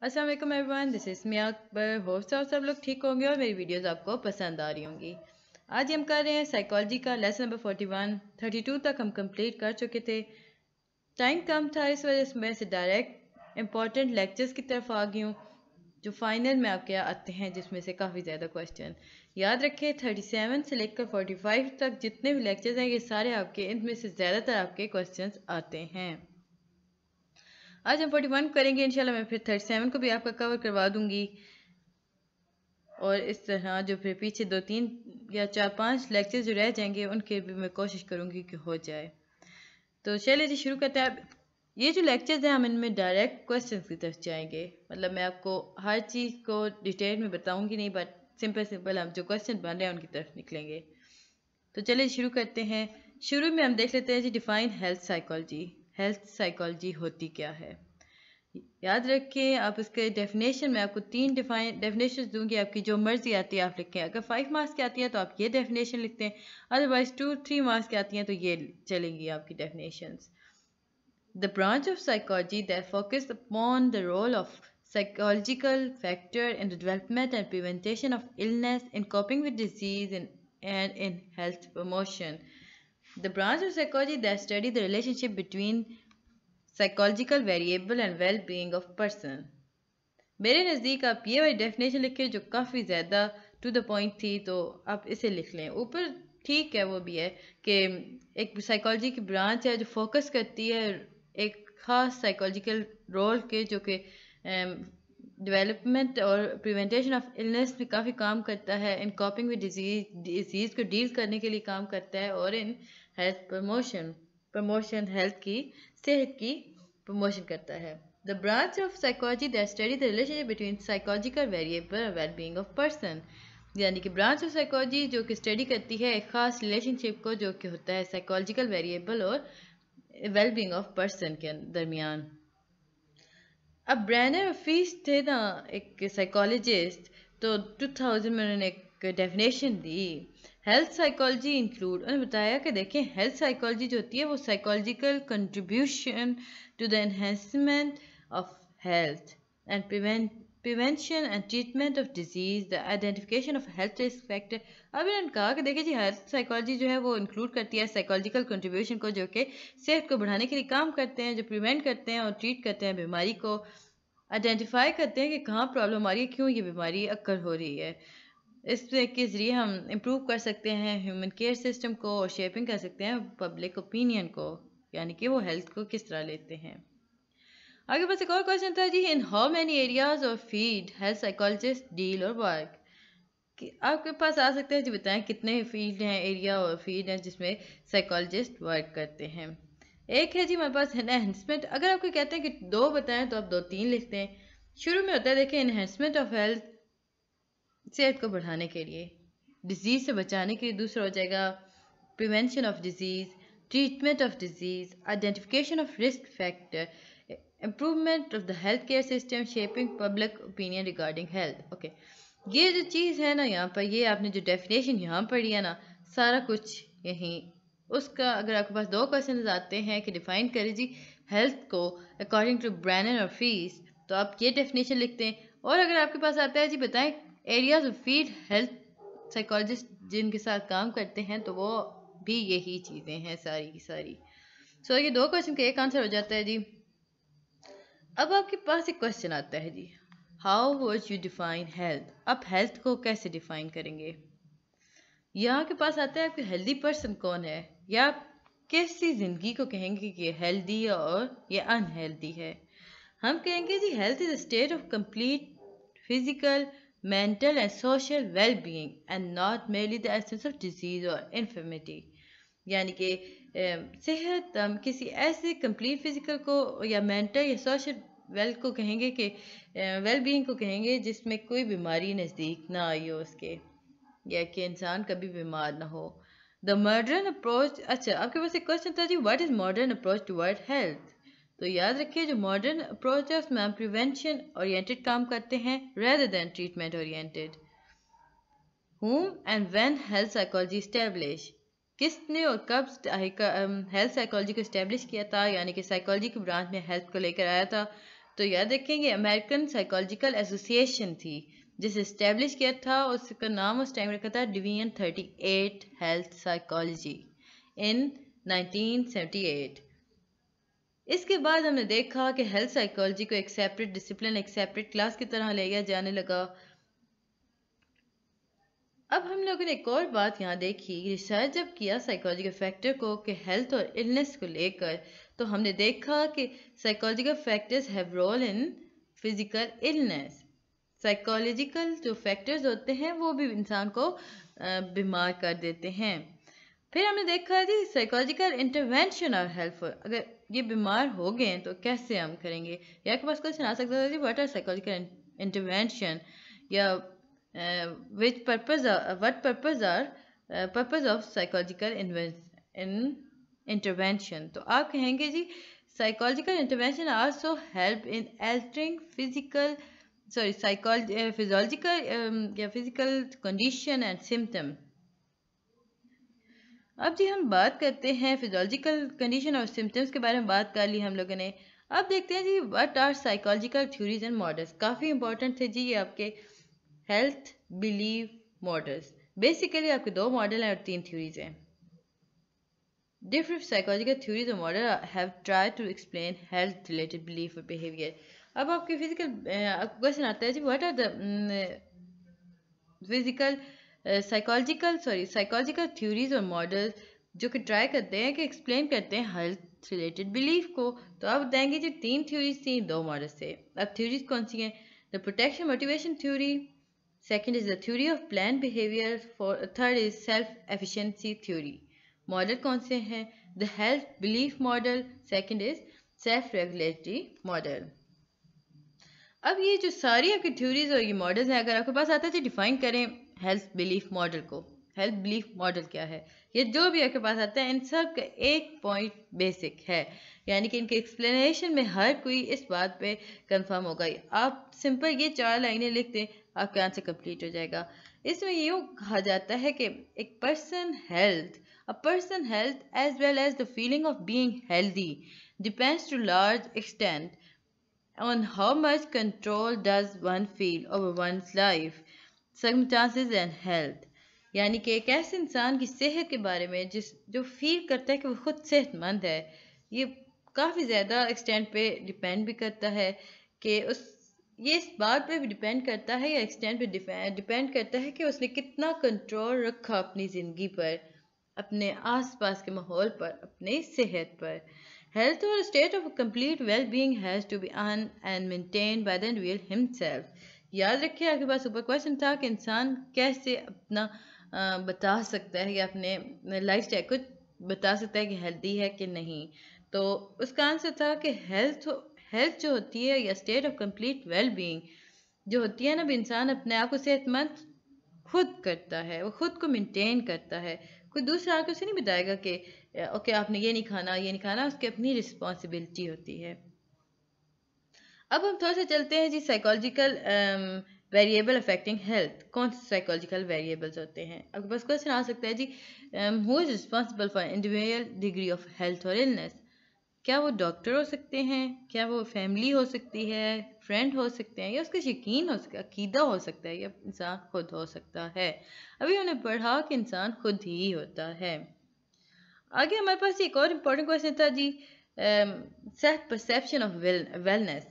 अस्सलाम वालेकुम everyone, this is me Akbar. Hopes और सब लोग ठीक होंगे और मेरी वीडियोस आपको पसंद आ रही होंगी। आज हम कर रहे हैं साइकोलॉजी का लेसन नंबर 41। 32 तक हम कंप्लीट कर चुके थे। टाइम कम था, इस वजह से मैं से डायरेक्ट इंपॉर्टेंट लेक्चर्स की तरफ आ गई हूँ जो फाइनल में आपके आते हैं, जिसमें से काफ़ी ज़्यादा क्वेश्चन याद रखें। 37 से लेकर 45 तक जितने भी लेक्चर्स हैं ये सारे आपके, इनमें से ज़्यादातर आपके क्वेश्चन आते हैं। आज हम 41 करेंगे इंशाल्लाह। मैं फिर 37 को भी आपका कवर करवा दूंगी और इस तरह जो फिर पीछे 2-3 या 4-5 लेक्चर जो रह जाएंगे उनके भी मैं कोशिश करूंगी कि हो जाए। तो चलिए जी शुरू करते हैं। अब ये जो लेक्चर्स हैं हम इनमें डायरेक्ट क्वेश्चन की तरफ जाएंगे। मतलब मैं आपको हर चीज़ को डिटेल में बताऊंगी नहीं, बट सिंपल सिंपल हम जो क्वेश्चन बन रहे हैं उनकी तरफ निकलेंगे। तो चलिए शुरू करते हैं। शुरू में हम देख लेते हैं जी define health psychology. Health psychology होती क्या है, याद रखें। आप इसके डेफिनेशन में आपको 3 डेफिनेशन दूंगी, आपकी जो मर्जी आती है आप लिखें। अगर 5 मार्क्स की आती है तो आप ये डेफिनेशन लिखते हैं, अदरवाइज 2-3 मार्क्स की आती हैं तो ये चलेंगी आपकी definitions. The branch of psychology that focus upon the role of psychological factor in the development and prevention of illness, in coping with disease, and in health promotion. The branch of psychology that study the relationship between psychological variable and well being of person. मेरे नज़दीक आप ये वाली definition लिखें जो काफ़ी ज़्यादा to the point थी, तो आप इसे लिख लें। ऊपर ठीक है वो भी है कि एक साइकोलॉजी की ब्रांच है जो फोकस करती है एक ख़ास साइकोलॉजिकल रोल के, जो कि डेवलपमेंट और प्रिवेंटेशन ऑफ इलनेस में काफ़ी काम करता है, इन कॉपिंग विद डिजीज़ को डील करने के लिए काम करता है, और इन हेल्थ प्रमोशन हेल्थ की, सेहत की प्रमोशन करता है। The branch of psychology that study the relationship between psychological variable और वेल बीइंग ऑफ पर्सन, यानी कि ब्रांच ऑफ साइकोलॉजी जो कि स्टडी करती है एक खास रिलेशनशिप को जो कि होता है साइकोलॉजिकल वेरिएबल और वेल बीइंग ऑफ पर्सन के दरमियान। अब ब्रैनर और फीस थे ना एक साइकोलॉजिस्ट, तो 2000 में उन्होंने एक डेफिनेशन दी। हेल्थ साइकोलॉजी इंक्लूड, उन्होंने बताया कि देखें हेल्थ साइकोलॉजी जो होती है वो psychological contribution to the enhancement of health and prevention and treatment of disease, the identification of health risk factor. अब इन्होंने कहा कि देखिए जी हेल्थ साइकोलॉजी जो है वो इंक्लूड करती है साइकोलॉजिकल कंट्रीब्यूशन को, जो कि सेहत को बढ़ाने के लिए काम करते हैं, जो प्रिवेंट करते हैं और ट्रीट करते हैं बीमारी को, आइडेंटिफाई करते हैं कि कहाँ प्रॉब्लम आ रही है, क्यों ये बीमारी अक्कर हो रही है। इसके ज़रिए हम इम्प्रूव कर सकते हैं ह्यूमन केयर सिस्टम को और शेपिंग कर सकते हैं पब्लिक ओपिनियन को, यानी कि वो हेल्थ को किस तरह लेते हैं। आगे बस एक और क्वेश्चन था जी, in how many areas of field health psychologist deal और वर्क। कि आपके पास आ सकते हैं जी, बताएं कितने फील्ड हैं, एरिया और फील्ड हैं जिसमें साइकोलॉजिस्ट वर्क करते हैं। एक है जी हमारे पास एनहेंसमेंट। अगर आपको कहते हैं कि 2 बताएं तो आप 2-3 लिखते हैं। शुरू में होता है देखिए एनहेंसमेंट ऑफ हेल्थ, सेहत को बढ़ाने के लिए, डिजीज़ से बचाने के लिए। दूसरा हो जाएगा prevention of disease, treatment of disease, identification of risk factor, improvement of the health care system, shaping public opinion regarding health. Okay, ये जो चीज़ है ना यहाँ पर, ये आपने जो डेफिनेशन यहाँ पढ़ी है ना, सारा कुछ यहीं उसका। अगर आपके पास 2 क्वेश्चन आते हैं कि डिफाइन करें जी हेल्थ को अकॉर्डिंग टू ब्रैनन और फीस, तो आप ये डेफिनेशन लिखते हैं। और अगर आपके पास आता है जी बताएं areas of field health psychologist जिनके साथ काम करते हैं, तो वो भी यही चीज़ें हैं सारी की सारी। सो ये 2 क्वेश्चन का एक आंसर हो जाता है जी। अब आपके पास एक क्वेश्चन आता है जी, how would you define health. आप हेल्थ को कैसे डिफाइन करेंगे। यहाँ के पास आता है आपके हेल्दी पर्सन कौन है, या आप कैसी ज़िंदगी को कहेंगे कि हेल्दी है और ये अनहेल्दी है। हम कहेंगे जी health is a state of complete physical, mental and social well-being and not merely the absence of disease or infirmity। यानी कि सेहत हम किसी ऐसे कंप्लीट फिजिकल को या मेंटल या सोशल वेल को कहेंगे कि वेल बीइंग को कहेंगे जिसमें कोई बीमारी नज़दीक ना आई हो उसके, या कि इंसान कभी बीमार ना हो। The modern approach. अच्छा, आपके पास एक क्वेश्चन था जी, what is modern approach toward health. तो याद रखिए जो मॉडर्न अप्रोच है उसमें हम प्रिवेंशन ओरिएंटेड काम करते हैं rather than treatment oriented. whom and when health psychology establish, किसने और कब हेल्थ साइकोलॉजी को इस्टेब्लिश किया था, यानी कि साइकोलॉजी की ब्रांच में हेल्थ को लेकर आया था। तो याद रखेंगे अमेरिकन साइकोलॉजिकल एसोसिएशन थी जिसे इस्टेब्लिश किया था, उसका नाम उस टाइम रखा था डिवीजन 38 हेल्थ साइकोलॉजी इन 1978। इसके बाद हमने देखा कि हेल्थ साइकोलॉजी को एक सेपरेट डिसिप्लिन, एक सेपरेट क्लास की तरह लिया जाने लगा। अब हम लोगों ने एक और बात यहाँ देखी, रिसर्च जब किया साइकोलॉजिकल फैक्टर को कि हेल्थ और इलनेस को लेकर, तो हमने देखा कि psychological factors have role in physical illness. Psychological जो फैक्टर्स होते हैं वो भी इंसान को बीमार कर देते हैं। फिर हमने देखा जी साइकोलॉजिकल इंटरवेंशन और हेल्पफुल, अगर ये बीमार हो गए तो कैसे हम करेंगे। या के पास क्वेश्चन आ सकता था जी व्हाट आर साइकोलॉजिकल इंटरवेंशन, या what purpose of psychological intervention. तो आप कहेंगे जी psychological intervention also help in altering physiological या फिजिकल कंडीशन एंड सिम्टम। अब जी हम बात करते हैं फिजियोलॉजिकल कंडीशन और सिम्टम्स के बारे में बात कर ली हम लोगों ने। अब देखते हैं जी what are psychological theories and models. काफ़ी इंपॉर्टेंट थे जी ये आपके हेल्थ बिलीव मॉडल्स। बेसिकली आपके 2 मॉडल हैं और 3 थ्योरीज हैं। डिफरेंट साइकोलॉजिकल थ्योरीज और model have tried to explain health related belief और बिहेवियर। अब आपके फिजिकल क्वेश्चन आता है जी what are the physical psychological theories और मॉडल्स जो कि ट्राई करते हैं कि एक्सप्लेन करते हैं हेल्थ रिलेटेड बिलीफ को। तो आप बताएंगे जी 3 थ्योरीज थी, 2 मॉडल्स थे। अब थ्योरीज कौन सी हैं? The protection motivation theory, second is the theory of plan behaviour, third is self efficiency theory. Model कौन से हैं? The health belief model, second is self regulatory model. अब ये जो सारी आपकी थ्योरीज और ये मॉडल्स हैं, अगर आपके पास आता है तो डिफाइन करें हेल्थ बिलीफ मॉडल को। हेल्थ बिलीफ मॉडल क्या है? ये जो भी आपके पास आता है इन सब का एक पॉइंट बेसिक है, यानी कि इनके एक्सप्लेनेशन में हर कोई इस बात पे कंफर्म होगा। आप सिंपल ये 4 लाइनें लिख दें, आपका आंसर कंप्लीट हो जाएगा। इसमें यूँ कहा जाता है कि एक person health, a person health as well as the feeling of being healthy depends to large extent on how much control does one feel over one's life, circumstances and health। यानी कि एक ऐसे इंसान की सेहत के बारे में जो फील करता है कि वो खुद सेहतमंद है, ये काफ़ी ज़्यादा एक्सटेंट पे डिपेंड भी करता है कि ये इस बात पे भी डिपेंड करता है या एक्सटेंट पे डिपेंड करता है कि उसने कितना कंट्रोल रखा अपनी ज़िंदगी पर, अपने आसपास के माहौल पर, अपनी सेहत पर। Health or a state of complete well-being has to be earned and maintained by the individual himself। याद रखिए आपके पास ऊपर क्वेश्चन था कि इंसान कैसे अपना बता सकता है या अपने लाइफ स्टाइल को बता सकता है कि हेल्दी है कि नहीं। तो उसका आंसर था कि हेल्थ जो होती है या स्टेट ऑफ कंप्लीट वेल-बीइंग जो होती है ना, भी इंसान अपने आप को सेहतमंद खुद करता है, वो खुद को मेंटेन करता है। कोई दूसरा आके उसे नहीं बताएगा कि ओके आपने ये नहीं खाना, ये नहीं खाना, उसकी अपनी रिस्पॉन्सिबिलिटी होती है। अब हम थोड़ा सा चलते हैं जी साइकोलॉजिकल वेरिएबल अफेक्टिंग हेल्थ। कौन से साइकोलॉजिकल वेरिएबल्स होते हैं? आपके पास क्वेश्चन आ सकता है जी who is responsible for individual degree of health और इलनेस। क्या वो डॉक्टर हो सकते हैं, क्या वो फैमिली हो सकती है, फ्रेंड हो सकते हैं, या उसका यकीन हो सकता है, अकीदा हो सकता है, या इंसान खुद हो सकता है। अभी हमने पढ़ा कि इंसान खुद ही होता है। आगे हमारे पास एक और इम्पोर्टेंट क्वेश्चन था जी सेल्फ परसेप्शन ऑफ वेलनेस।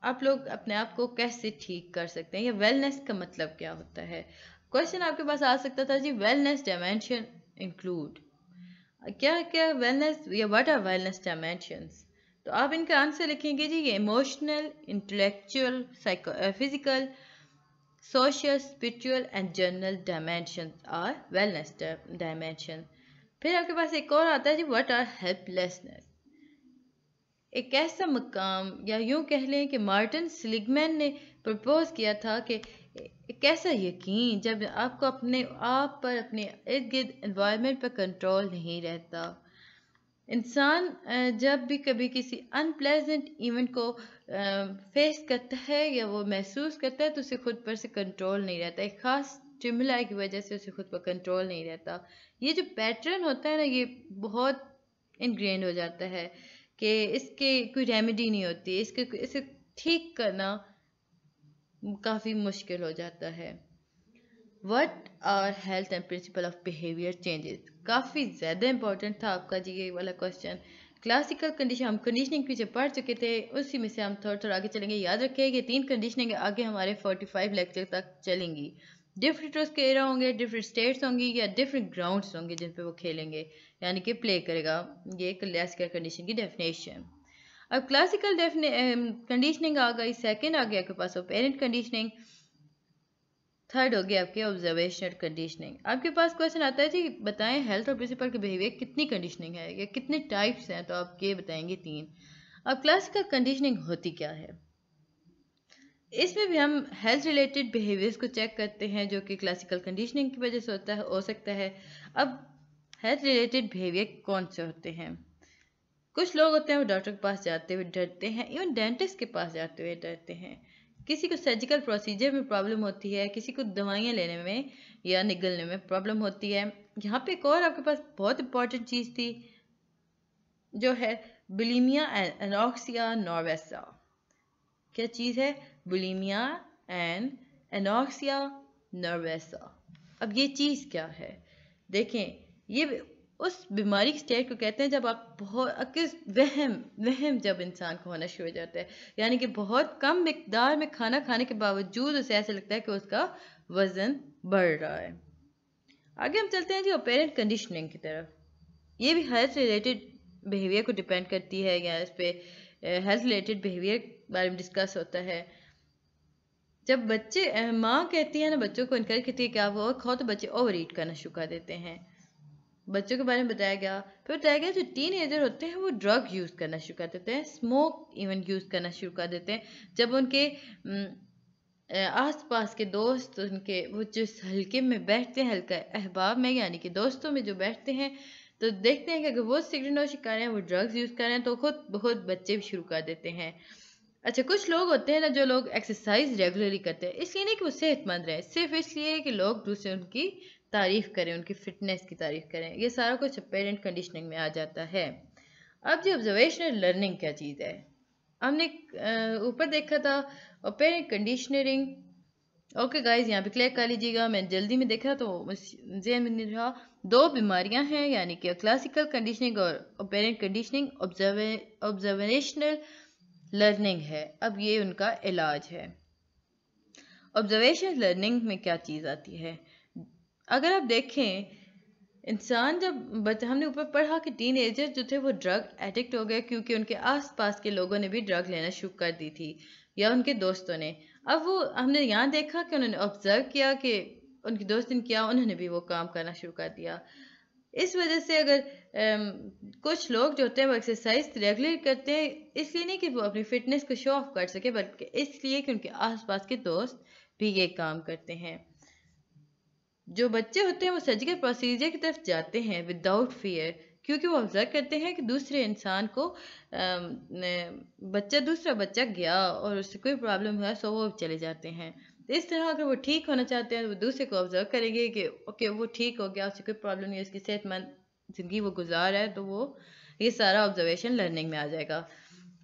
आप लोग अपने आप को कैसे ठीक कर सकते हैं, या वेलनेस का मतलब क्या होता है? क्वेश्चन आपके पास आ सकता था जी वेलनेस डायमेंशन इंक्लूड, क्या क्या वेलनेस या व्हाट आर वेलनेस डायमेंशंस। तो आप इनका आंसर लिखेंगे जी ये emotional, intellectual, physical, social, spiritual and general dimension are wellness dimension. फिर आपके पास एक और आता है जी व्हाट आर हेल्पलेसनेस। एक ऐसा मकाम, या यूं कह लें कि मार्टिन सेलिग्मैन ने प्रपोज किया था कि एक ऐसा यकीन जब आपको अपने आप पर, अपने इर्द गिर्द एनवायरनमेंट पर कंट्रोल नहीं रहता। इंसान जब भी कभी किसी अनप्लेजेंट इवेंट को फेस करता है या वो महसूस करता है तो उसे खुद पर से कंट्रोल नहीं रहता, एक ख़ास स्टिमुलाई की वजह से उसे खुद पर कंट्रोल नहीं रहता। ये जो पैटर्न होता है ना, ये बहुत इनग्रेन हो जाता है कि इसके कोई रेमेडी नहीं होती, इसे ठीक करना काफ़ी मुश्किल हो जाता है। What are health and principle of behavior changes? काफ़ी ज़्यादा इंपॉर्टेंट था आपका जी ये वाला क्वेश्चन। क्लासिकल कंडीशन, हम कंडीशनिंग पीछे पढ़ चुके थे, उसी में से हम थोड़ा थोड़ा आगे चलेंगे। याद रखें कि 3 कंडीशनिंग आगे हमारे 45 लेक्चर तक चलेंगी। डिफरेंट उसके एरा होंगे, डिफरेंट स्टेट्स होंगी या डिफरेंट ग्राउंड्स होंगे जिन पे वो खेलेंगे, यानी कि प्ले करेगा। ये क्लासिकल कंडीशन की डेफिनेशन। अब क्लासिकल कंडीशनिंग आ गई, सेकेंड आ गया आपके पास ऑपरेंट कंडीशनिंग, थर्ड हो गया आपके ऑब्जर्वेशनल कंडीशनिंग। आपके पास क्वेश्चन आता है जी बताएं हेल्थ और प्रिंसिपल के बिहेवियर कितनी कंडीशनिंग है या कितने टाइप्स हैं, तो आप ये बताएंगे 3। अब क्लासिकल कंडीशनिंग होती क्या है? इसमें भी हम हेल्थ रिलेटेड बिहेवियर्स को चेक करते हैं जो कि क्लासिकल कंडीशनिंग की वजह से होता है, हो सकता है। अब हेल्थ रिलेटेड बिहेवियर कौन से होते हैं? कुछ लोग होते हैं वो डॉक्टर के पास जाते हुए डरते हैं, इवन डेंटिस्ट के पास जाते हुए डरते हैं। किसी को सर्जिकल प्रोसीजर में प्रॉब्लम होती है, किसी को दवाइयाँ लेने में या निगलने में प्रॉब्लम होती है। यहाँ पे एक और आपके पास बहुत इंपॉर्टेंट चीज़ थी जो है बुलिमिया एंड एनोरेक्सिया नर्वोसा। क्या चीज़ है? Bulimia and anorexia nervosa. अब ये चीज़ क्या है? देखें, ये उस बीमारी की स्टेट को कहते हैं जब आप बहुत वहम जब इंसान को होना शुरू हो जाता है, यानी कि बहुत कम मिकदार में खाना खाने के बावजूद उसे ऐसा लगता है कि उसका वजन बढ़ रहा है। आगे हम चलते हैं जी ऑपरेंट कंडीशनिंग की तरफ। ये भी हेल्थ रिलेटेड बिहेवियर को डिपेंड करती है, या इस पे हेल्थ रिलेटेड बिहेवियर बारे में डिस्कस होता है। जब बच्चे, माँ कहती है ना बच्चों को इनकरेज करती है कि आप वो खाओ, तो बच्चे ओवर ईट करना शुरू कर देते हैं। बच्चों के बारे में बताया गया। फिर बताया गया जो टीनेजर होते हैं वो ड्रग यूज़ करना शुरू कर देते हैं, स्मोक इवन यूज़ करना शुरू कर देते हैं। जब उनके आस पास के दोस्त उनके वो जिस हल्के में बैठते हैं, हल्का अहबाब में यानी कि दोस्तों में जो बैठते हैं, तो देखते हैं कि अगर वो सिगरेट नोशी कर रहे हैं, वो ड्रग्स यूज़ कर रहे हैं, तो खुद बहुत बच्चे भी शुरू कर देते हैं। अच्छा, कुछ लोग होते हैं ना जो लोग एक्सरसाइज रेगुलरली करते हैं, इसलिए नहीं कि वो सेहतमंद रहे, सिर्फ इसलिए कि लोग दूसरे उनकी तारीफ करें, उनकी फिटनेस की तारीफ करें। ये सारा कुछ पेरेंट कंडीशनिंग में आ जाता है। अब जो ऑब्जर्वेशनल लर्निंग क्या चीज़ है, हमने ऊपर देखा था पेरेंट कंडीशनिंग। ओके गाइज, यहाँ पे क्लियर कर लीजिएगा, मैं जल्दी में देखा तो ज़हन में नहीं रहा। 2 बीमारियां हैं, यानी कि क्लासिकल कंडीशनिंग और पेरेंट कंडीशनिंग। ऑब्जर्वेशनल लर्निंग है, अब ये उनका इलाज है। ऑब्जर्वेशनल लर्निंग में क्या चीज़ आती है? अगर आप देखें, इंसान जब हमने ऊपर पढ़ा कि टीनेजर जो थे वो ड्रग एडिक्ट हो गए क्योंकि उनके आसपास के लोगों ने भी ड्रग लेना शुरू कर दी थी या उनके दोस्तों ने। अब वो हमने यहाँ देखा कि उन्होंने ऑब्जर्व किया कि उनके दोस्त ने किया, उन्होंने भी वो काम करना शुरू कर दिया। इस वजह से अगर कुछ लोग जो होते हैं वो एक्सरसाइज रेगुलर करते हैं, इसलिए नहीं कि वो अपनी फिटनेस को शो ऑफ कर सके, बल्कि इसलिए कि उनके आसपास के दोस्त भी ये काम करते हैं। जो बच्चे होते हैं वो सर्जिकल प्रोसीजर की तरफ जाते हैं विदाउट फियर, क्योंकि वो ऑब्जर्व करते हैं कि दूसरे इंसान को दूसरा बच्चा गया और उससे कोई प्रॉब्लम हुआ, सो वो चले जाते हैं। तो इस तरह अगर वो ठीक होना चाहते हैं तो वो दूसरे को ऑब्जर्व करेंगे कि ओके वो ठीक हो गया, उससे कोई प्रॉब्लम नहीं है, उसकी सेहतमंद ज़िंदगी वो गुजार है, तो वो ये सारा ऑब्जर्वेशन लर्निंग में आ जाएगा।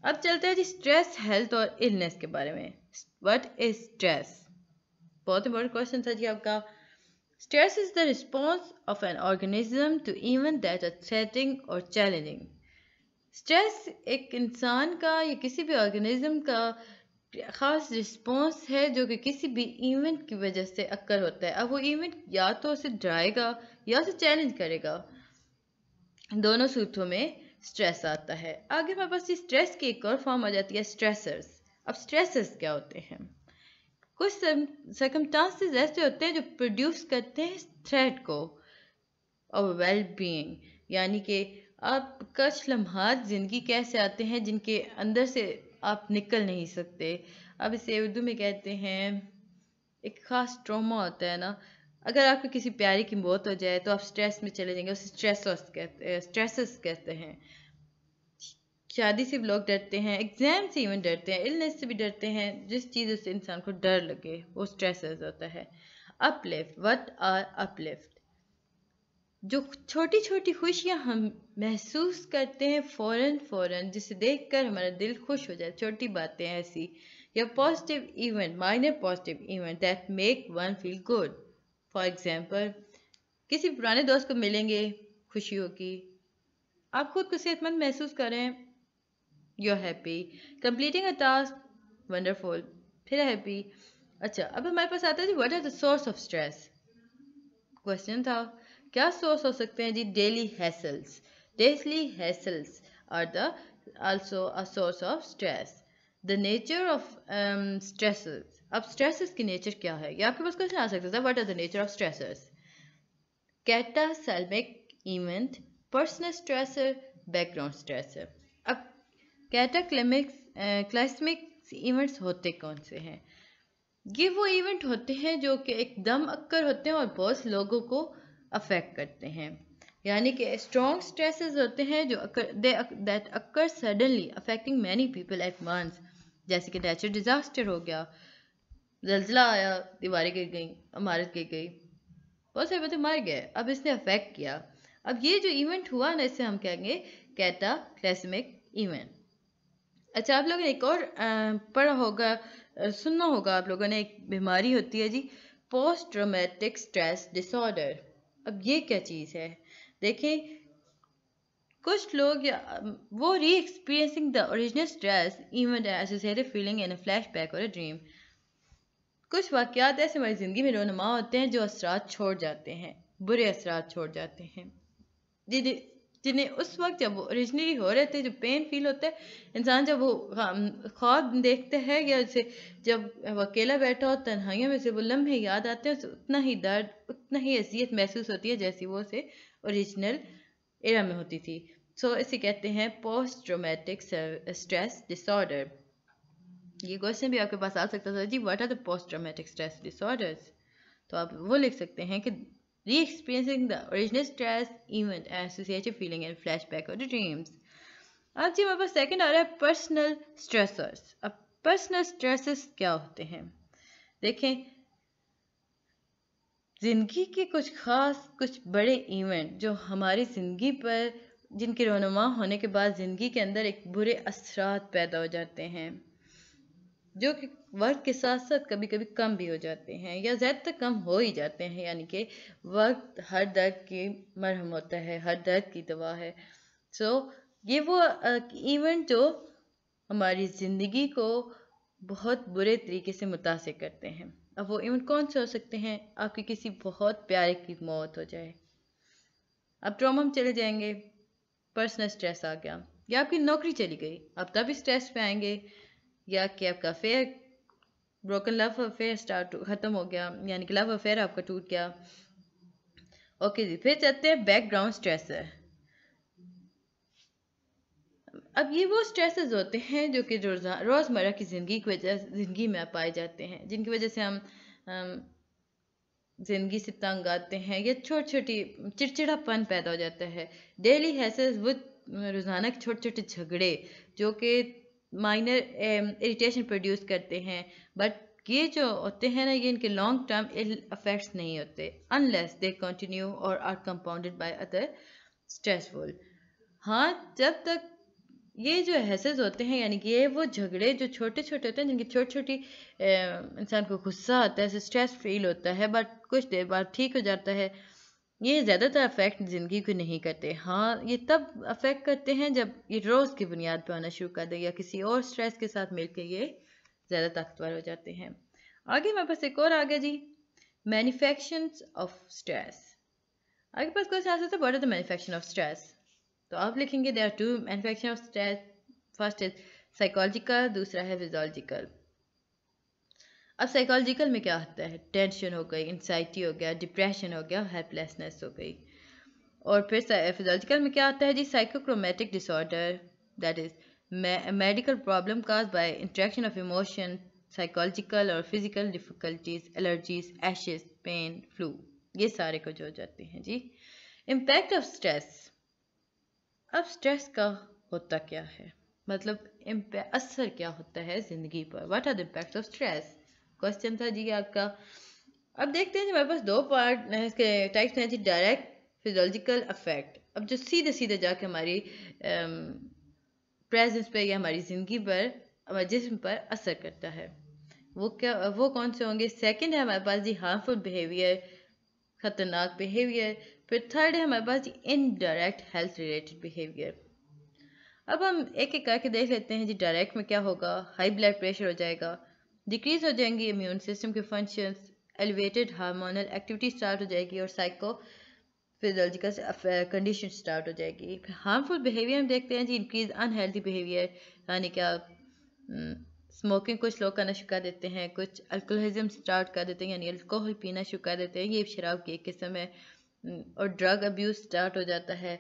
अब चलते हैं जी स्ट्रेस, हेल्थ और इलनेस के बारे में। What is stress? बहुत इंपॉर्टेंट क्वेश्चन था जी आपका। Stress is the response of an organism to events that are threatening or challenging. Stress एक इंसान का या किसी भी ऑर्गेनिज्म का ख़ास रिस्पॉन्स है जो कि किसी भी इवेंट की वजह से अक्कर होता है। अब वो इवेंट या तो उसे डराएगा या उसे चैलेंज करेगा, दोनों सूत्रों में स्ट्रेस आता है। आगे हमारे पास स्ट्रेस की एक और फॉर्म आ जाती है, स्ट्रेसर्स। अब स्ट्रेसर्स क्या होते हैं? कुछ सर्कमस्टांसेस ऐसे होते हैं जो प्रोड्यूस करते हैं थ्रेट को और वेल बीइंग, यानी कि आप कुछ लम्हात ज़िंदगी कैसे आते हैं जिनके अंदर से आप निकल नहीं सकते। अब इसे उर्दू में कहते हैं, एक ख़ास ट्रॉमा होता है ना, अगर आपकी किसी प्यारे की मौत हो जाए तो आप स्ट्रेस में चले जाएंगे, उसे स्ट्रेसर्स कहते हैं। शादी से भी लोग डरते हैं, एग्जाम से इवन डरते हैं, इलनेस से भी डरते हैं, जिस चीज़ से इंसान को डर लगे वो स्ट्रेसर्स होता है। Uplift, what are uplift? जो छोटी छोटी खुशियां हम महसूस करते हैं फौरन जिसे देखकर हमारा दिल खुश हो जाए, छोटी बातें ऐसी, या positive event, minor positive event that make one feel good. For example, किसी पुराने दोस्त को मिलेंगे, खुशी होगी, आप खुद को सेहतमंद महसूस करें, you are happy, completing a task, wonderful, फिर हैप्पी। अच्छा, अब हमारे पास आता है जी, what are the source of stress. Question था, क्या सोर्स हो सकते हैं जी? Daily hassles are the also a source of stress. The nature of stresses, अब स्ट्रेसेस की नेचर क्या है, ये आपके पास क्वेश्चन आ सकता था, what are the nature of stressors? Cataclysmic event, personal stressor, background stressor. अब कैटाक्लाइस्मिक इवेंट्स होते कौन से हैं? ये वो इवेंट होते हैं जो कि एकदम अक्कर होते हैं और बहुत लोगों को अफेक्ट करते हैं। यानी कि स्ट्रॉन्ग स्ट्रेसेस होते हैं जो that occur suddenly affecting many people at once, जैसे कि नेचुरल डिजास्टर हो गया, जलजिला आया, दीवारें गिर गई, इमारत गिर गई, बहुत सारे बच्चे मर गए, अब इसने अफेक्ट किया। अब ये जो इवेंट हुआ ना, इसे हम कहेंगे कैटाक्लाइस्मिक इवेंट। अच्छा, आप लोगों ने एक और पढ़ा होगा, सुनना होगा आप लोगों ने, एक बीमारी होती है जी, पोस्ट ट्रॉमेटिक स्ट्रेस डिसऑर्डर। अब ये क्या चीज़ है? देखें, कुछ लोग वो री experiencing the original stress event associated feeling in a flashback और अ ड्रीम। कुछ वाक़यात ऐसे हमारी ज़िंदगी में रोनुमा होते हैं जो असरात छोड़ जाते हैं, बुरे असरात छोड़ जाते हैं, जिन्हें उस वक्त जब वो ओरिजिनली हो रहे थे, जो पेन फील होता है, इंसान जब वो ख्वाब देखते हैं या उसे जब वो अकेला बैठा हो तन्हाइयों में से वो लम्हे याद आते हैं, तो उतना ही दर्द, उतना ही अज़ियत महसूस होती है जैसी वो उसे ओरिजिनल एरा में होती थी। सो इसे कहते हैं पोस्ट ट्रॉमेटिक स्ट्रेस डिसऑर्डर। ये क्वेश्चन भी आपके पास आ सकता था जी, what are the post traumatic stress disorders. तो आप वो लिख सकते हैं कि re-experiencing the original stress event and associated feeling in flashback or the dreams। अब जी हमारे पास सेकंड आ रहा है पर्सनल स्ट्रेसर्स। अब पर्सनल स्ट्रेसेस क्या होते हैं? देखें, जिंदगी के कुछ खास, कुछ बड़े इवेंट जो हमारी जिंदगी पर, जिनके रोनुमा होने के बाद जिंदगी के अंदर एक बुरे असरात पैदा हो जाते हैं, जो कि वक्त के साथ साथ कभी कभी कम भी हो जाते हैं या ज़्यादातर कम हो ही जाते हैं। यानी कि वक्त हर दर्द की मरहम होता है, हर दर्द की दवा है। सो ये वो इवेंट जो हमारी ज़िंदगी को बहुत बुरे तरीके से मुतासिर करते हैं। अब वो इवेंट कौन से हो सकते हैं? आपकी किसी बहुत प्यारे की मौत हो जाए, अब ट्रॉमा में चले जाएंगे, पर्सनल स्ट्रेस आ गया, या आपकी नौकरी चली गई, अब तभी स्ट्रेस पे आएंगे, या कि आपका अफेयर, ब्रोकन लव अफेयर ख़त्म हो गया, यानी कि लव अफेयर आपका टूट गया। ओके जी, फिर चलते हैं बैकग्राउंड स्ट्रेसर। अब ये वो स्ट्रेसेस होते हैं जो कि रोज़मर्रा की ज़िंदगी में पाए जाते हैं, जिनकी वजह से हम ज़िंदगी से तंग आते हैं या छोटी छोटी चिड़चिड़ापन पैदा हो जाता है। डेली हैसेस विद, रोज़ाना के छोटे छोटे झगड़े जो कि माइनर इरिटेशन प्रोड्यूस करते हैं, बट ये जो होते हैं ना, ये इनके लॉन्ग टर्म इल इफेक्ट्स नहीं होते अनलेस दे कंटिन्यू और are compounded by other stressful. हाँ, जब तक ये जो हैसेस होते हैं, यानी कि ये वो झगड़े जो छोटे छोटे होते हैं, जिनकी छोटी छोटी इंसान को गुस्सा आता है, स्ट्रेस फील होता है, बट कुछ देर बाद ठीक हो जाता है, ये ज़्यादातर अफेक्ट ज़िंदगी को नहीं करते। हाँ, ये तब अफेक्ट करते हैं जब ये रोज़ की बुनियाद पर आना शुरू कर दे या किसी और स्ट्रेस के साथ मिलकर ये ज़्यादा ताकतवर हो जाते हैं। आगे हमारे पास एक और आ गया जी, मैन्युफैक्चरिंग ऑफ स्ट्रेस। आगे पास क्वेश्चन आ सकता है, what are the manufacturing of stress. तो आप लिखेंगे there are two manufacturing of stress, first is psychological, दूसरा है फिजियोलॉजिकल। अब साइकोलॉजिकल में क्या होता है? टेंशन हो गई, एंजाइटी हो गया, डिप्रेशन हो गया, हेल्पलेसनेस हो गई। और फिर फिजियोलॉजिकल में क्या आता है जी? Psychosomatic disorder, that is medical problem caused by interaction of emotion, psychological और physical difficulties, allergies, aches, pain, flu, ये सारे कुछ हो जाते हैं जी। Impact of stress. अब स्ट्रेस का होता क्या है, मतलब असर क्या होता है जिंदगी पर? What are the impacts of stress, question था जी आपका। अब देखते हैं जी, हमारे पास दो पार्ट इसके टाइप्स हैं जी, डायरेक्ट फिजियोलॉजिकल अफेक्ट। अब जो सीधे सीधे जाके हमारी प्रेजेंस पे या हमारी ज़िंदगी पर, हमारे जिस्म पर असर करता है, वो कौन से होंगे? सेकंड है हमारे पास जी हार्मफुल बिहेवियर, खतरनाक बिहेवियर। फिर थर्ड है हमारे पास जी इनडायरेक्ट हेल्थ रिलेटेड बिहेवियर। अब हम एक एक करके देख लेते हैं जी। डायरेक्ट में क्या होगा? हाई ब्लड प्रेशर हो जाएगा, डिक्रीज हो जाएंगी इम्यून सिस्टम के functions, elevated hormonal activity start हो जाएगी और साइको फिजियोलॉजिकल कंडीशन स्टार्ट हो जाएगी। हार्मफुल बिहेवियर हम देखते हैं जी। इंक्रीज अनहेल्दी बिहेवियर, यानी क्या स्मोकिंग कुछ लोग करना शुरू कर देते हैं, कुछ अल्कोहलिज्म स्टार्ट कर देते हैं, यानी अल्कोहल पीना शुरू कर देते हैं, ये शराब की एक किस्म है। और ड्रग अब्यूज स्टार्ट हो जाता है,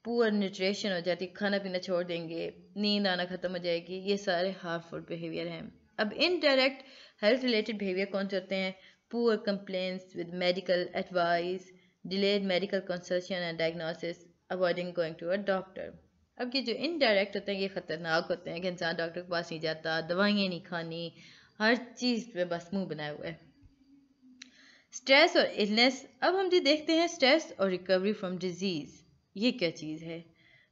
पुअर न्यूट्रिशन हो जाती है, खाना पीना छोड़ देंगे, नींद आना ख़त्म हो जाएगी। ये सारे हार्मफुल बिहेवियर हैं। अब इनडायरेक्ट हेल्थ रिलेटेड बिहेवियर कौन से होते हैं? Poor complaints with medical advice, delayed medical consultation and diagnosis, avoiding going to a doctor। अब ये जो इनडायरेक्ट होते हैं ये ख़तरनाक होते हैं कि इंसान डॉक्टर के पास नहीं जाता, दवाइयाँ नहीं खानी, हर चीज़ पे बस मुंह बनाया हुआ है। स्ट्रेस और इलनेस। अब हम जी देखते हैं स्ट्रेस और रिकवरी फ्रॉम डिजीज़, ये क्या चीज़ है?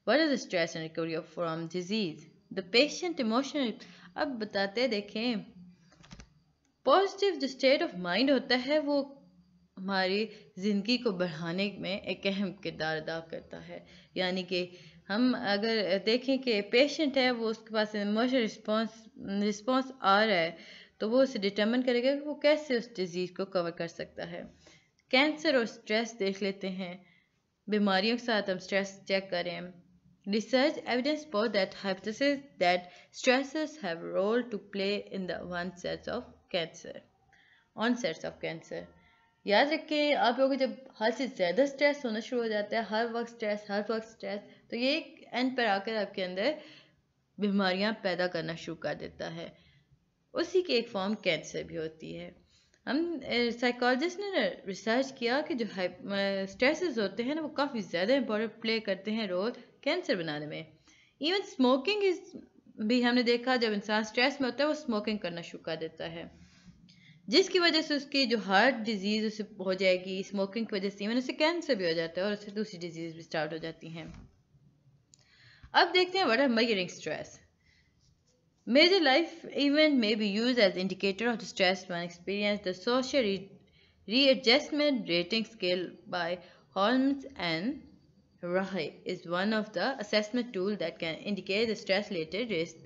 What is the stress and recovery from disease? The patient emotional. अब बताते देखें, पॉजिटिव जो स्टेट ऑफ माइंड होता है वो हमारी ज़िंदगी को बढ़ाने में एक अहम किरदार अदा करता है। यानी कि हम अगर देखें कि पेशेंट है, वो उसके पास इमोशनल रिस्पॉन्स आ रहा है, तो वो उसे डिटरमिन करेगा कि वो कैसे उस डिज़ीज़ को कवर कर सकता है। कैंसर और स्ट्रेस देख लेते हैं। बीमारियों के साथ हम स्ट्रेस चेक करें। Research evidence support that hypothesis that stresses have a role to play in the onsets of cancer। याद रखें आप लोगों को, जब हद से ज़्यादा स्ट्रेस होना शुरू हो जाता है, हर वक्त स्ट्रेस, तो ये एक एंड पर आकर आपके अंदर बीमारियां पैदा करना शुरू कर देता है। उसी की एक फॉर्म कैंसर भी होती है। हम साइकोलॉजिस्ट ने रिसर्च किया कि जो स्ट्रेसेस होते हैं ना, वो काफ़ी ज़्यादा इंपॉर्टेंट प्ले करते हैं रोल कैंसर बनाने में। इवन स्मोकिंग भी हमने देखा, जब इंसान स्ट्रेस में होता है वो स्मोकिंग करना शुरू कर देता है, जिसकी वजह से उसकी जो हार्ट डिजीज़ उसे हो जाएगी। स्मोकिंग की वजह से इवन उसे कैंसर भी हो जाता है और उससे दूसरी डिजीज़ भी स्टार्ट हो जाती हैं। अब देखते हैं what are measuring stress. Major life event may be used as indicator of the stress one experience. The social readjustment rating scale by Holmes and Rahe is one of the assessment tools that can indicate the stress-related risk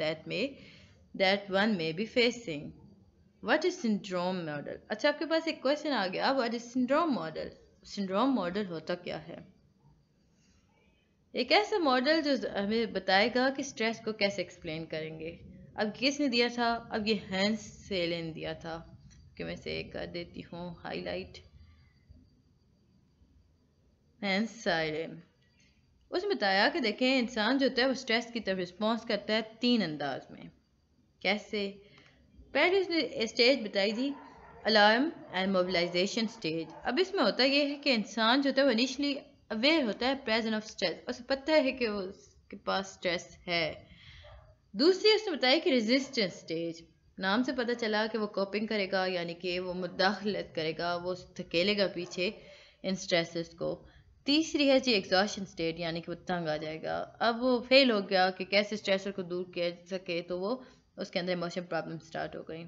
that one may be facing. What is syndrome model? अच्छा, आपके पास एक question आ गया, what is syndrome model? Syndrome model होता क्या है? एक ऐसा मॉडल जो हमें बताएगा कि स्ट्रेस को कैसे एक्सप्लेन करेंगे। अब किसने दिया था? अब ये हैंस सेले ने दिया था, कि मैं से कर देती हूँ हाईलाइट। हैंस सेले, उसने बताया कि देखें, इंसान जो होता है वो स्ट्रेस की तरफ रिस्पॉन्स करता है 3 अंदाज में। कैसे? पहले उसने स्टेज बताई थी, अलार्म एंड मोबिलाइजेशन स्टेज। अब इसमें होता ये है कि इंसान जो होता है वो इनिशियली अवेयर होता है प्रेजेंस ऑफ स्ट्रेस, उसे पता है कि उसके पास स्ट्रेस है। दूसरी उसने बताया कि रेजिस्टेंस स्टेज, नाम से पता चला कि वो कोपिंग करेगा, यानी कि वो मुदाखलत करेगा, वो धकेलेगा पीछे इन स्ट्रेसेस को। तीसरी है जी एग्जॉशन स्टेट, यानी कि वो तंग आ जाएगा, अब वो फेल हो गया कि कैसे स्ट्रेसर को दूर किया सके, तो वो उसके अंदर इमोशन प्रॉब्लम स्टार्ट हो गई।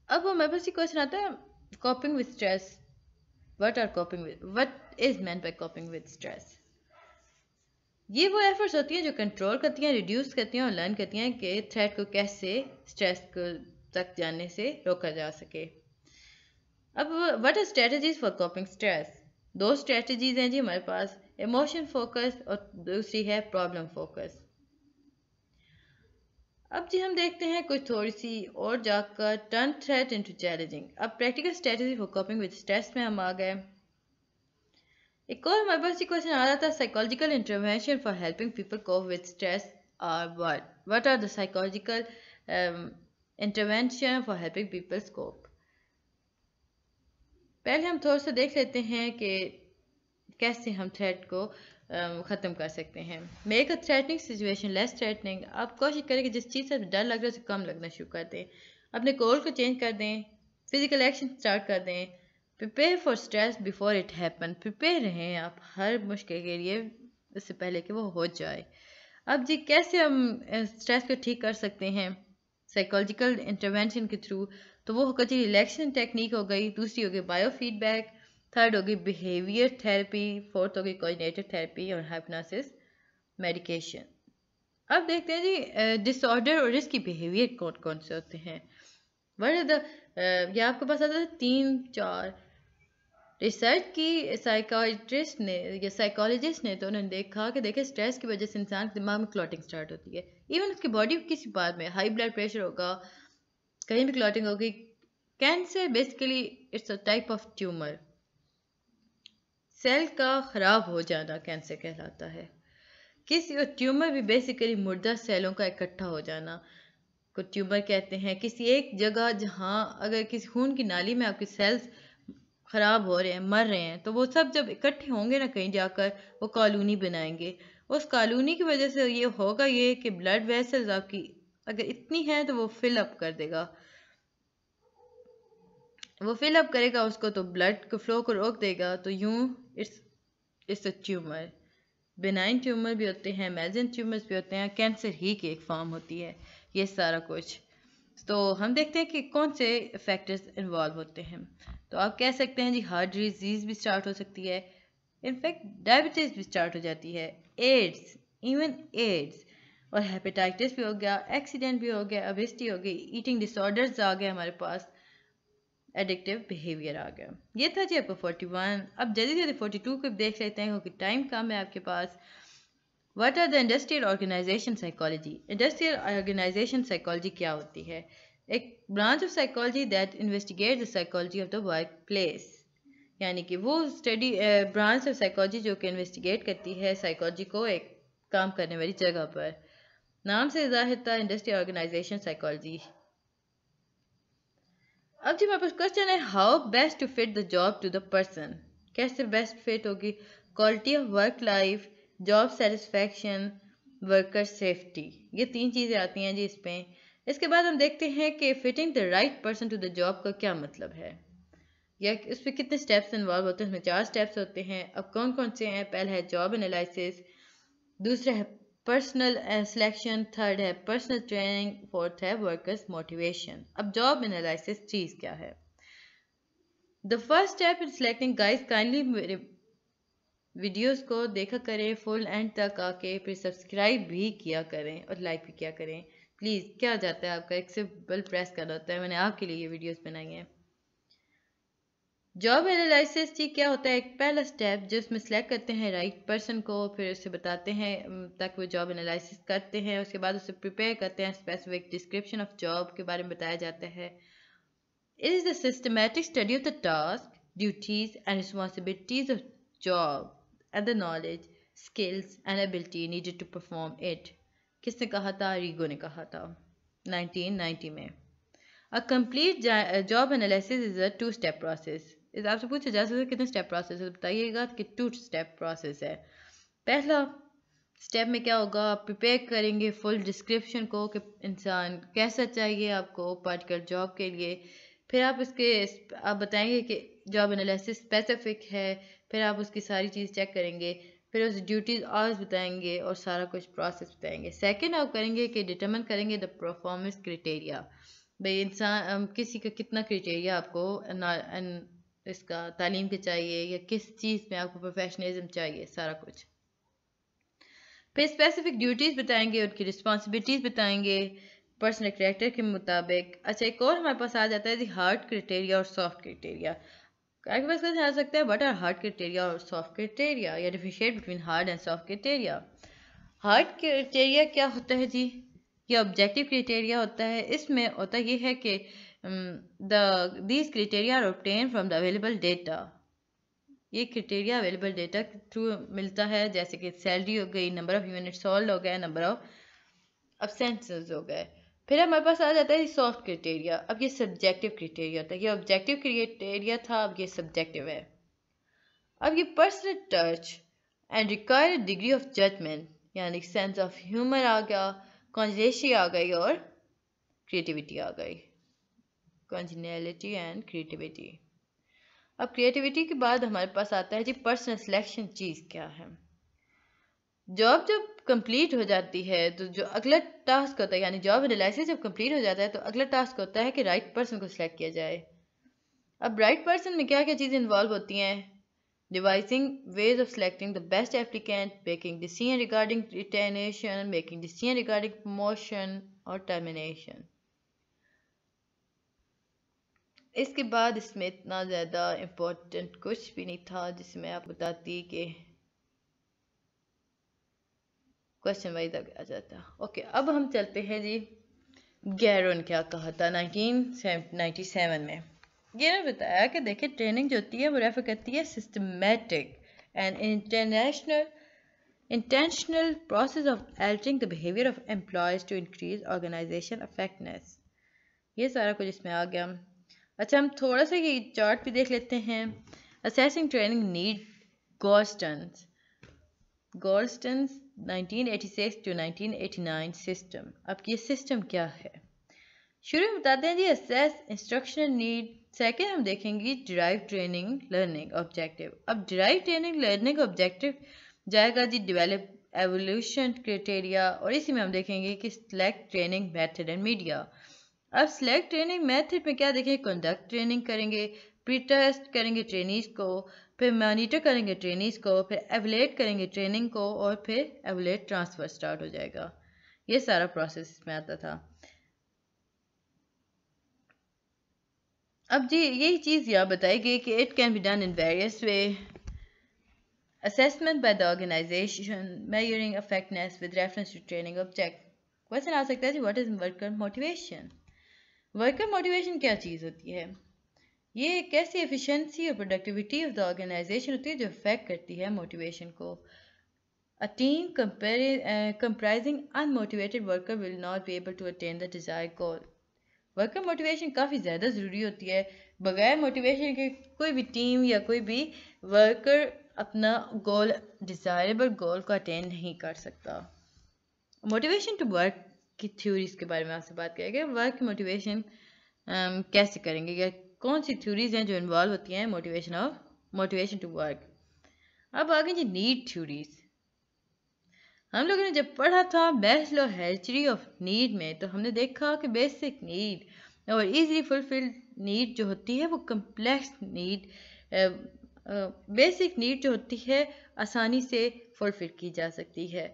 अब हमारे पास क्वेश्चन आता है, coping with stress, what is meant by coping with stress? ये वो एफर्ट्स होती हैं जो कंट्रोल करती हैं, रिड्यूस करती हैं और लर्न करती हैं कि थ्रेट को कैसे स्ट्रेस को तक जाने से रोका जा सके। अब what are strategies for coping stress? 2 strategies हैं जी हमारे पास, इमोशन फोकस और दूसरी है प्रॉब्लम फोकस। अब जी हम देखते हैं कुछ थोड़ी सी और जाकर, टर्न थ्रेट इनटू चैलेंजिंग। अब practical strategy for coping with stress में हम आ गए। एक और हमारे पास क्वेश्चन आ रहा था, psychological intervention for helping people cope with stress are what are the psychological intervention for helping people cope. पहले हम थोड़ा सा देख लेते हैं कि कैसे हम थ्रेट को ख़त्म कर सकते हैं। Make a threatening situation less threatening. आप कोशिश करें कि जिस चीज़ से डर लग रहा है उसे कम लगना शुरू कर दें, अपने गोल को चेंज कर दें, फिजिकल एक्शन स्टार्ट कर दें, prepare for stress before it happen, prepare रहें आप हर मुश्किल के लिए इससे पहले कि वो हो जाए। अब जी कैसे हम स्ट्रेस को ठीक कर सकते हैं? साइकोलॉजिकल इंटरवेंशन के थ्रू। तो वो होगा जी रिलैक्सेशन टेक्निक हो गई, दूसरी हो गई बायो फीडबैक, थर्ड हो गई बिहेवियर थेरेपी, फोर्थ हो गई कोऑर्डिनेटेड थेरेपी और हाइप्नोसिस मेडिकेशन। अब देखते हैं जी डिसऑर्डर और इसकी बिहेवियर कौन कौन से होते हैं। व्हाट आर द, ये आपके पास आता है 3-4 रिसर्च की साइकाइट्रिस्ट ने या साइकोलॉजिस्ट ने, तो उन्होंने देखा कि देखे स्ट्रेस की वजह से इंसान के दिमाग में क्लॉटिंग स्टार्ट होती है। इवन उसकी बॉडी किसी बात में हाई ब्लड प्रेशर होगा, कहीं भी क्लॉटिंग होगी। Cancer basically it's a type of tumour, cell का खराब हो जाना कैंसर कहलाता है। किसी ट्यूमर भी बेसिकली मुर्दा सेलों का इकट्ठा हो जाना को ट्यूमर कहते हैं। किसी एक जगह जहाँ अगर किसी खून की नाली में आपके सेल्स खराब हो रहे हैं, मर रहे हैं, तो वो सब जब इकट्ठे होंगे ना कहीं जाकर, वो कॉलोनी बनाएंगे। उस कॉलोनी की वजह से ये होगा ये कि ब्लड वेसल्स आपकी अगर इतनी है तो वो फिल अप कर देगा, वो फिल अप करेगा उसको, तो ब्लड को फ्लो को रोक देगा। तो यूं it's a tumour. Benign tumour भी होते हैं, मैलिग्नेंट ट्यूमर्स भी होते हैं, कैंसर ही की एक फॉर्म होती है ये सारा कुछ। तो हम देखते हैं कि कौन से फैक्टर्स इन्वॉल्व होते हैं। तो आप कह सकते हैं जी हार्ट डिजीज़ भी स्टार्ट हो सकती है, इनफैक्ट डायबिटीज़ भी स्टार्ट हो जाती है, एड्स, इवन एड्स, और हेपेटाइटिस भी हो गया, एक्सीडेंट भी हो गया, ओबेसिटी हो गई, ईटिंग डिसऑर्डर्स आ गए हमारे पास, एडिक्टिव बिहेवियर आ गया। ये था जी आपका 41। अब जल्दी जल्दी 42 को देख लेते हैं क्योंकि टाइम कम है आपके पास। What are the industrial organization psychology? Industrial organization psychology क्या होती है? एक branch of psychology that investigates the psychology of the workplace. यानी कि वो स्टडी ब्रांच ऑफ साइकोलॉजी जो कि इन्वेस्टिगेट करती है साइकोलॉजी को एक काम करने वाली जगह पर। नाम से ज़ाहिर था इंडस्ट्रियल ऑर्गेनाइजेशन साइकोलॉजी। अब जी मेरे पास क्वेश्चन है, how best to fit the job to the person? कैसे बेस्ट फिट होगी? Quality of work life, job satisfaction, worker safety, ये 3 चीज़ें आती हैं जी इसमें। इसके बाद हम देखते हैं कि fitting the right person to the job का क्या मतलब है, या इसमें कितने स्टेप्स इन्वॉल्व होते हैं। इसमें 4 स्टेप्स होते हैं। अब कौन कौन से हैं? पहला है जॉब एनालिसिस, दूसरा है पर्सनल सिलेक्शन, थर्ड है पर्सनल ट्रेनिंग, फोर्थ है वर्कर्स मोटिवेशन। अब जॉब एनालिसिस चीज़ क्या है? The first step in selecting, guys kindly मेरे वीडियोस को देखा करें फुल एंड तक आके, फिर सब्सक्राइब भी किया करें और लाइक भी किया करें प्लीज़। क्या जाता है आपका, एक से बल प्रेस करना होता है, मैंने आपके लिए ये वीडियोस बनाई हैं। जॉब एनालिसिस जी क्या होता है? एक पहला स्टेप जो इसमें सेलेक्ट करते हैं राइट पर्सन को, फिर उसे बताते हैं ताकि वो जॉब एनालिसिस करते हैं। उसके बाद उसे प्रिपेयर करते हैं, स्पेसिफिक डिस्क्रिप्शन ऑफ जॉब के बारे में बताया जाता है। It is the systematic study of the task, duties and responsibilities of job and the knowledge, skills and ability needed to perform it. किसने कहा था? रीगो ने कहा था 1990 में। A complete job analysis is a two step process. इस आपसे पूछा जा सकता है कितने स्टेप प्रोसेस है, बताइएगा कि 2-स्टेप प्रोसेस है। पहला स्टेप में क्या होगा? आप प्रिपेयर करेंगे फुल डिस्क्रिप्शन को कि इंसान कैसा चाहिए आपको पर्टिकुलर जॉब के लिए। फिर आप इसके आप बताएंगे कि जॉब एनालिसिस स्पेसिफिक है, फिर आप उसकी सारी चीज़ चेक करेंगे, फिर उस ड्यूटीज आवर्स बताएंगे और सारा कुछ प्रोसेस बताएंगे। सेकंड आप करेंगे कि डिटरमिन करेंगे द परफॉर्मेंस क्राइटेरिया, भाई इंसान किसी का कितना क्राइटेरिया आपको इसका तालीम के चाहिए या किस चीज़ में आपको प्रोफेशनलिज्म चाहिए, सारा कुछ। फिर स्पेसिफिक ड्यूटीज़ बताएंगे, उनकी रिस्पॉन्सिबिलिटीज़ बताएंगे पर्सनल कैरेक्टर के मुताबिक। अच्छा, एक और हमारे पास आ जाता है जी हार्ड क्राइटेरिया और सॉफ्ट क्राइटेरिया। आपके पास क्वेश्चन आ सकता है व्हाट आर हार्ड क्राइटेरिया और सॉफ्ट क्राइटेरिया, या differentiate between hard and soft criteria. Hard criteria क्या होता है जी? ये ऑब्जेक्टिव क्राइटेरिया होता है। इसमें होता ये है कि these criteria are obtained from the available data। ये क्राइटेरिया अवेलेबल डेटा के थ्रू मिलता है, जैसे कि सैलरी हो गई, नंबर ऑफ यूनिट सोल्ड हो गया, नंबर ऑफ अब्सेंसेस हो गए। फिर हमारे पास आ जाता है सॉफ्ट क्राइटेरिया। अब ये सब्जेक्टिव क्राइटेरिया होता है, ये ऑब्जेक्टिव क्राइटेरिया था, अब ये सब्जेक्टिव है। अब ये personal touch and required degree of judgement, यानी सेंस ऑफ ह्यूमर आ गया, कॉन्जिनेशन आ गई और क्रिएटिविटी आ गई, कॉन्जिनैलिटी एंड क्रिएटिविटी। अब क्रिएटिविटी के बाद हमारे पास आता है जी पर्सनल सिलेक्शन चीज़ क्या है। जॉब जब कंप्लीट हो जाती है तो जो अगला टास्क होता है, यानी जॉब एनालिसिस जब कंप्लीट हो जाता है तो अगला टास्क होता है कि राइट पर्सन को सिलेक्ट किया जाए। अब राइट पर्सन में क्या क्या चीज़ें इन्वॉल्व होती हैं? devising ways of selecting the best applicant, making decision regarding retention, making decision regarding promotion or termination. इसके बाद इसमें इतना ज़्यादा इम्पोर्टेंट कुछ भी नहीं था जिसमें मैं आपको बताती कि क्वेश्चन वाइज आ जाता। ओके, अब हम चलते हैं जी गैरो ने क्या कहा था 1997 में। ये ने बताया कि देखिए ट्रेनिंग जो होती है वो रेफर करती है systematic and intentional process of altering the behavior of employees to increase organization effectiveness। ये सारा कुछ इसमें आ गया। अच्छा, हम थोड़ा सा ये चार्ट भी देख लेते हैं। Assessing training need Goldstein's 1986 to 1989 system. अब ये सिस्टम क्या है? शुरू में बताते हैं जी असेस इंस्ट्रक्शनल नीड। सेकेंड हम देखेंगे डिराइव ट्रेनिंग लर्निंग ऑब्जेक्टिव। अब डिराइव ट्रेनिंग लर्निंग ऑब्जेक्टिव जाएगा जी डेवलप एवोल्यूशन क्राइटेरिया, और इसी में हम देखेंगे कि select training method and media. अब सिलेक्ट ट्रेनिंग मेथड में क्या देखेंगे? कंडक्ट ट्रेनिंग करेंगे, प्री टेस्ट करेंगे ट्रेनीज को, फिर मॉनिटर करेंगे ट्रेनीज को, फिर एवलेट करेंगे ट्रेनिंग को, और फिर एवलेट ट्रांसफ़र स्टार्ट हो जाएगा। ये सारा प्रोसेस इसमें आता था। अब जी यही चीज़ यहाँ बताई गई कि it can be done in various way. Assessment by the organization, measuring effectiveness with reference to training object. Question आ सकता है जी what is worker motivation? Worker motivation क्या चीज़ होती है? ये एक ऐसी एफिशिएंसी और प्रोडक्टिविटी ऑफ द ऑर्गेनाइजेशन होती है जो इफेक्ट करती है मोटिवेशन को। A team comprising unmotivated worker will not be able to attain the desired goal। Worker motivation काफ़ी ज़्यादा ज़रूरी होती है। बगैर मोटिवेशन के कोई भी टीम या कोई भी वर्कर अपना गोल, डिज़ायरेबल गोल को अटेन नहीं कर सकता। मोटिवेशन टू वर्क की थ्योरीज के बारे में आपसे बात करेंगे। वर्क मोटिवेशन कैसे करेंगे, या कौन सी थ्योरीज हैं जो इन्वॉल्व होती हैं मोटिवेशन टू वर्क। अब आगे जी नीड थ्योरीज। हम लोगों ने जब पढ़ा था बैचलर हिस्ट्री ऑफ नीड में, तो हमने देखा कि बेसिक नीड और इजीली फुलफिल्ड नीड जो होती है वो कम्प्लेक्स नीड, बेसिक नीड जो होती है आसानी से फुलफिल की जा सकती है,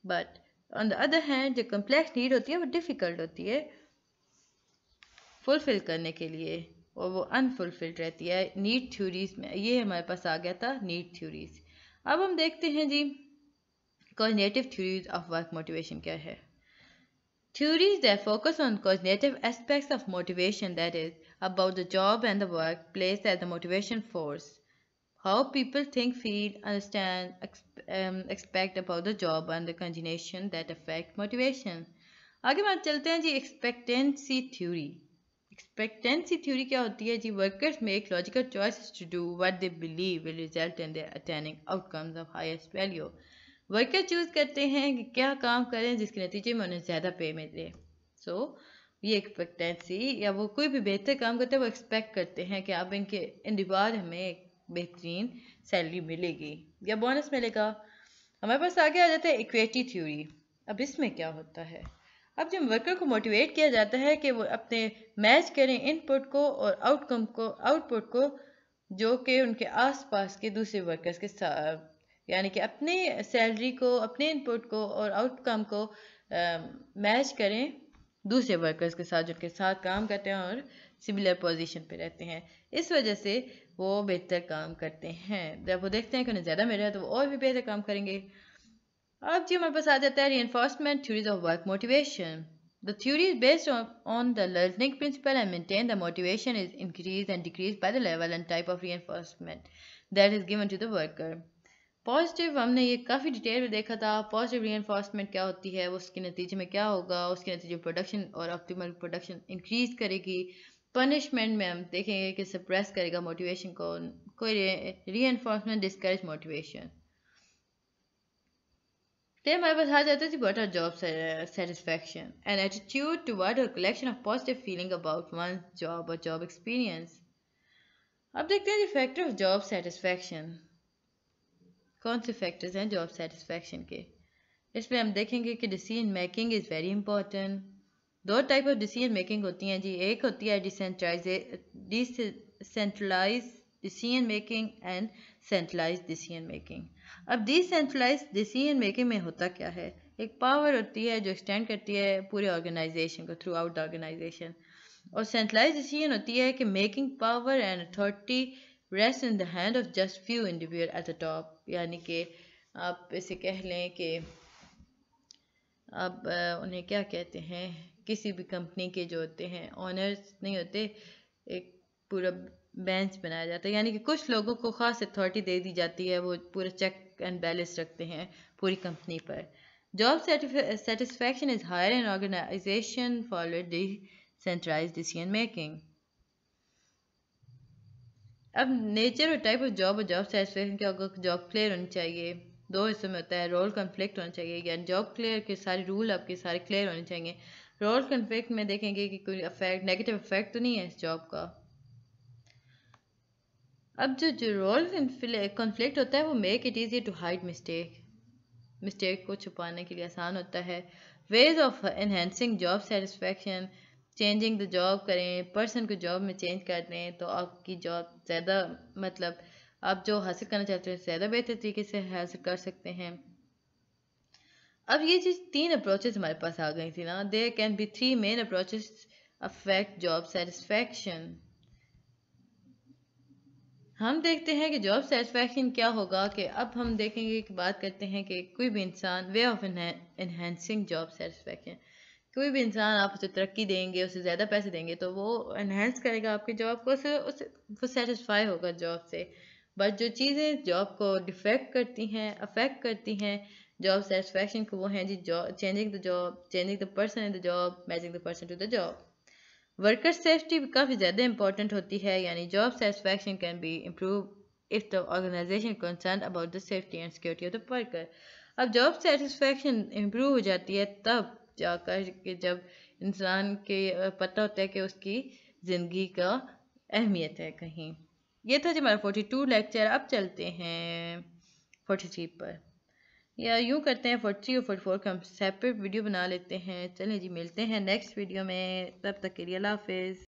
but on the other hand जो कम्प्लेक्स नीड होती है वो डिफ़िकल्ट होती है फुलफिल करने के लिए, और वो अनफुलफिल्ड रहती है नीड थ्योरीज में। ये हमारे पास आ गया था नीड थ्योरीज। अब हम देखते हैं जी cognitive theories of work motivation क्या है। Theories that focus on cognitive aspects of motivation, that is, about the job and the work placed as the motivation force. How people think, feel, understand, expect about the job and the conditions that affect motivation. आगे बात चलते हैं जी expectancy theory। Expectancy theory क्या होती है जी? Workers make logical choices to do what they believe will result in their attaining outcomes of highest value। Worker choose करते हैं कि क्या काम करें जिसके नतीजे में उन्हें ज़्यादा पे मिले। सो ये एक्सपेक्टेंसी, या वो कोई भी बेहतर काम करते हैं वो एक्सपेक्ट करते हैं कि अब इनके इन रिवार्ड हमें एक बेहतरीन सैलरी मिलेगी या बोनस मिलेगा। हमारे पास आगे आ जाता है इक्विटी थ्योरी। अब इसमें क्या होता है? अब जब वर्कर को मोटिवेट किया जाता है कि वो अपने मैच करें इनपुट को और आउटपुट को जो कि उनके आसपास के दूसरे वर्कर्स के साथ, यानी कि अपने सैलरी को, अपने इनपुट को और आउटकम को मैच करें दूसरे वर्कर्स के साथ जो उनके साथ काम करते हैं और सिमिलर पोजीशन पे रहते हैं। इस वजह से वो बेहतर काम करते हैं। जब वो देखते हैं कि उन्हें ज़्यादा मिल रहा है तो वो और भी बेहतर काम करेंगे। अब जी हमारे पास आ जाता है reinforcement theories of work motivation। The theory is based on the learning principle and maintain the motivation is increased and decreased by the level and type of reinforcement that is given to the worker। Positive हमने ये काफ़ी detail में देखा था। Positive reinforcement क्या होती है, वो उसके नतीजे में क्या होगा, उसके नतीजे में प्रोडक्शन और ऑप्टिमल प्रोडक्शन इंक्रीज करेगी। पनिशमेंट में हम देखेंगे कि सप्रेस करेगा मोटिवेशन को। कोई रीइंफोर्समेंट डिस्करेज मोटिवेशन। तो हमारे पास आ जाता है what are job satisfaction, an attitude toward a collection of positive feeling about one job और जॉब एक्सपीरियंस। अब देखते हैं जी फैक्टर ऑफ जॉब सेटिस्फैक्शन। कौन से फैक्टर्स हैं जॉब सेटिस्फैक्शन के? इसमें हम देखेंगे कि decision making is very important. दो टाइप ऑफ डिसीजन मेकिंग होती हैं जी, एक होती है decentralise decision making and centralise decision making. अब डिसेंट्रलाइज डिसीजन मेकिंग में होता क्या है? एक पावर होती है जो एक्सटेंड करती है पूरे ऑर्गेनाइजेशन को, थ्रू आउट द ऑर्गेनाइजेशन। और सेंट्रलाइज डिसीजन होती है कि making power and authority rest in the hand of just few individual at the top. यानी कि आप इसे कह लें कि अब उन्हें क्या कहते हैं, किसी भी कंपनी के जो होते हैं ऑनर्स नहीं होते, एक पूरा बेंच बनाया जाता है, यानी कि कुछ लोगों को ख़ास अथॉरिटी दे दी जाती है, वो पूरा चेक एंड बैलेंस रखते हैं पूरी कंपनी पर। Job satisfaction is higher in organisation follow decentralised decision making. अब नेचर और टाइप ऑफ जॉब और जॉब सेटिस्फेक्शन क्या होगा? जॉब क्लियर होनी चाहिए, दो हिस्सों में होता है, रोल कन्फ्लिक्ट होना चाहिए, यानी जॉब क्लियर के सारे रूल आपके सारे क्लियर होने चाहिए। रोल कन्फ्लिक्ट में देखेंगे कि कोई अफेक्ट नेगेटिव इफेक्ट तो नहीं है इस जॉब का। अब जो रोल कन्फ्लिक्ट होता है वो make it easy to hide mistake को छुपाने के लिए आसान होता है। Ways of enhancing job satisfaction, changing the job करें, पर्सन को जॉब में चेंज कर दें तो आपकी जॉब ज़्यादा मतलब आप जो हासिल करना चाहते हैं ज़्यादा बेहतर तरीके से हासिल कर सकते हैं। अब ये चीज़ तीन अप्रोचेस हमारे पास आ गई थी ना, there can be three main approaches affect job satisfaction. हम देखते हैं कि जॉब सेटिस्फैक्शन क्या होगा, कि अब हम देखेंगे कि बात करते हैं कि कोई भी इंसान way of enhancing job satisfaction. कोई भी इंसान आप उसे तरक्की देंगे, उसे ज़्यादा पैसे देंगे तो वो एनहेंस करेगा आपकी जॉब को, उसे वो सेटिस्फाई होगा जॉब से। बट जो चीज़ें जॉब को डिफेक्ट करती हैं, अफेक्ट करती हैं जॉब सेटिस्फैक्शन को, वो हैं जी job changing the job, changing the person in the job, matching the person to the job. Worker safety भी काफ़ी ज़्यादा इंपॉर्टेंट होती है, यानी job satisfaction can be improve if the organization concern about the safety and security of the worker. अब job satisfaction improve हो जाती है तब जाकर कि जब इंसान के पता होता है कि उसकी ज़िंदगी का अहमियत है कहीं। ये था जी हमारा 42 लेक्चर। अब चलते हैं 43 पर, या यूँ करते हैं 43 और 44 का हम सेपरेट वीडियो बना लेते हैं। चलें जी, मिलते हैं नेक्स्ट वीडियो में, तब तक के लिए अल्लाह हाफिज़।